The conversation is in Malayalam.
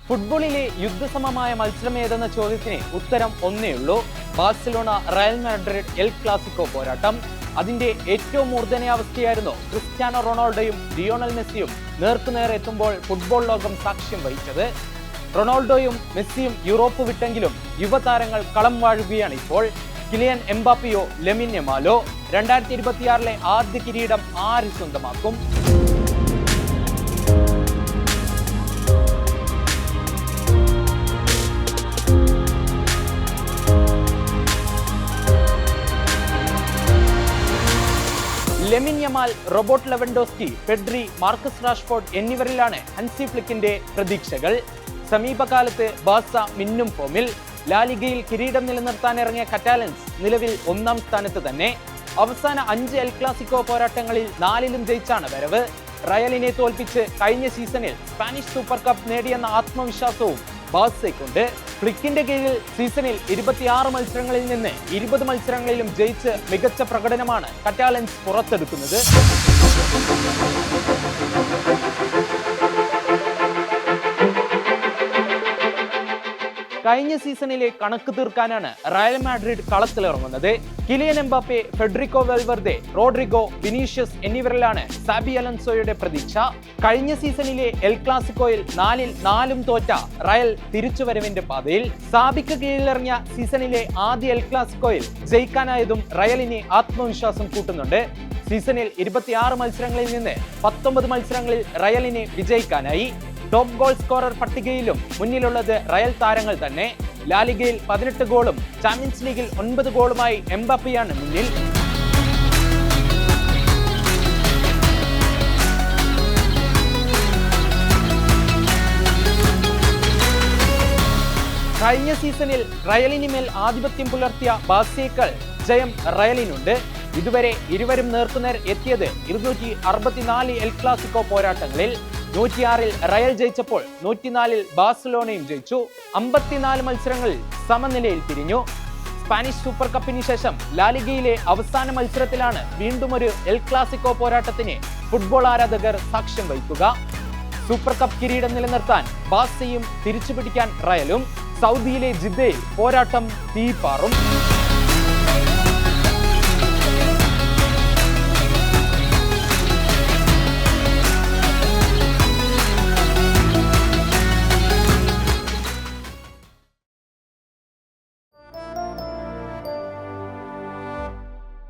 ഫുട്ബോളിലെ യുദ്ധസമമായ മത്സരം ഏതെന്ന ചോദ്യത്തിന് ഉത്തരം ഒന്നേയുള്ളൂ. Barcelona Real Madrid El Clasico പോരാട്ടം. അതിന്റെ ഏറ്റവും മൂർധന്യാവസ്ഥയായിരുന്നു ക്രിസ്ത്യാനോ റൊണാൾഡോയും ലിയോണൽ മെസ്സിയും നേർക്കുനേർ എത്തുമ്പോൾ ഫുട്ബോൾ ലോകം സാക്ഷ്യം വഹിച്ചത്. റൊണാൾഡോയും മെസ്സിയും യൂറോപ്പ് വിട്ടെങ്കിലും യുവതാരങ്ങൾ കളം വാഴുകയാണ് ഇപ്പോൾ. കിലിയൻ എംബാപ്പയോ ലെമിൻ യമാലോ? 2026 ആദ്യ കിരീടം ആര് സ്വന്തമാക്കും? Lamine Yamal, Robert Lewandowski, Pedri, Marcus Rashford എന്നിവരിലാണ് ഹൻസി ഫ്ലിക്കിന്റെ പ്രതീക്ഷകൾ. സമീപകാലത്ത് ബാഴ്സ മിന്നും ഫോമിൽ. ലാലിഗയിൽ കിരീടം നിലനിർത്താൻ ഇറങ്ങിയ കറ്റാലൻസ് നിലവിൽ 1ാം സ്ഥാനത്ത് തന്നെ. അവസാന 5 എൽ ക്ലാസിക്കോ പോരാട്ടങ്ങളിൽ 4ലും ജയിച്ചാണ് വരവ്. റയലിനെ തോൽപ്പിച്ച് കഴിഞ്ഞ സീസണിൽ സ്പാനിഷ് സൂപ്പർ കപ്പ് നേടിയെന്ന ആത്മവിശ്വാസവും ബാഴ്സയ്ക്കുണ്ട്. ഫ്ലിക്കിന്റെ കീഴിൽ സീസണിൽ 26 മത്സരങ്ങളിൽ നിന്ന് 20 മത്സരങ്ങളിലും ജയിച്ച് മികച്ച പ്രകടനമാണ് കറ്റാലൻസ് പുറത്തെടുക്കുന്നത്. കഴിഞ്ഞ സീസണിലെ കണക്ക് തീർക്കാനാണ് റയൽ മാഡ്രിഡ് കളത്തിലിറങ്ങുന്നത്. Kylian Mbappe, Federico Valverde, Rodrygo, Vinicius എന്നിവരിലാണ് സാബി അലോൻസോയുടെ പ്രതീക്ഷ. കഴിഞ്ഞ സീസണിലെ എൽ ക്ലാസിക്കോയിൽ 4ൽ 4ഉം തോറ്റ റയൽ തിരിച്ചുവരവിന്റെ പാതയിൽ. സാബിക്ക് കീഴിലിറങ്ങിയ സീസണിലെ ആദ്യ എൽ ക്ലാസിക്കോയിൽ ജയിക്കാനായതും റയലിന് ആത്മവിശ്വാസം കൂട്ടുന്നുണ്ട്. സീസണിൽ 26 മത്സരങ്ങളിൽ നിന്ന് 19 മത്സരങ്ങളിൽ റയലിന് വിജയിക്കാനായി. ടോപ്പ് ഗോൾ സ്കോറർ പട്ടികയിലും മുന്നിലുള്ളത് റയൽ താരങ്ങൾ തന്നെ. ലാലിഗയിൽ 18 ഗോളും ചാമ്പ്യൻസ് ലീഗിൽ 9 ഗോളുമായി എംബാപ്പയാണ് മുന്നിൽ. കഴിഞ്ഞ സീസണിൽ റയലിന് മേൽ ആധിപത്യം പുലർത്തിയ ബാഴ്സയേക്കാൾ ജയം റയലിനുണ്ട്. ഇതുവരെ ഇരുവരും നേർക്കുനേർ എത്തിയത് 264 എൽ ക്ലാസിക്കോ പോരാട്ടങ്ങളിൽ. 106ൽ റയൽ ജയിച്ചപ്പോൾ 104ൽ ബാഴ്സലോണയും ജയിച്ചു. 54 മത്സരങ്ങളിൽ സമനിലയിൽ പിരിഞ്ഞു. സ്പാനിഷ് സൂപ്പർ കപ്പിന് ശേഷം ലാലിഗയിലെ അവസാന മത്സരത്തിലാണ് വീണ്ടും ഒരു എൽ ക്ലാസിക്കോ പോരാട്ടത്തിന് ഫുട്ബോൾ ആരാധകർ സാക്ഷ്യം വഹിക്കുക. സൂപ്പർ കപ്പ് കിരീടം നിലനിർത്താൻ ബാഴ്സയും തിരിച്ചുപിടിക്കാൻ റയലും. സൗദിയിലെ ജിദ്ദയിൽ പോരാട്ടം തീപാറും.